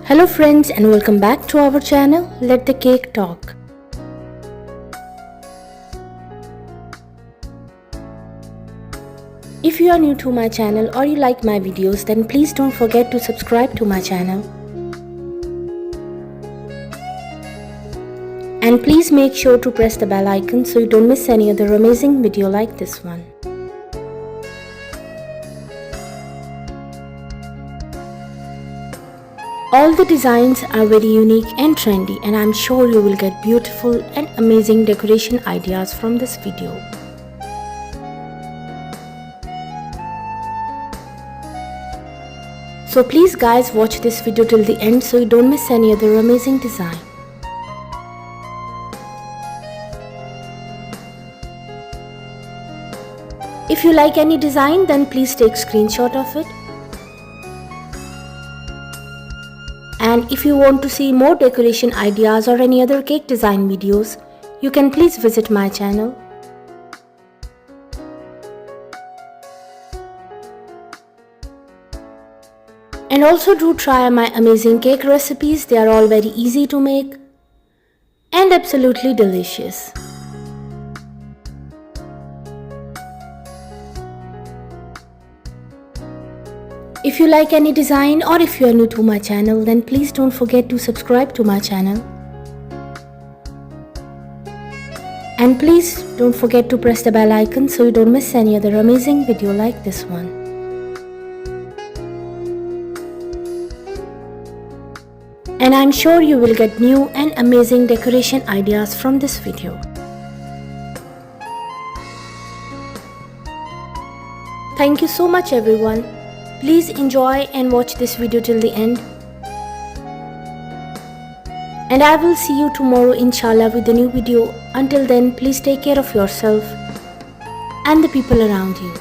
Hello friends and welcome back to our channel Let the Cake Talk. If you are new to my channel or you like my videos, then please don't forget to subscribe to my channel. And please make sure to press the bell icon so you don't miss any other amazing video like this one. All the designs are very unique and trendy, and I'm sure you will get beautiful and amazing decoration ideas from this video. So please guys, watch this video till the end so you don't miss any other amazing design. If you like any design, then please take screenshot of it. And if you want to see more decoration ideas or any other cake design videos, you can please visit my channel. And also do try my amazing cake recipes. They are all very easy to make and absolutely delicious. If you like any design or if you are new to my channel, then please don't forget to subscribe to my channel. And please don't forget to press the bell icon so you don't miss any other amazing video like this one. And I'm sure you will get new and amazing decoration ideas from this video. Thank you so much everyone. Please enjoy and watch this video till the end. And I will see you tomorrow inshallah with a new video. Until then, please take care of yourself and the people around you.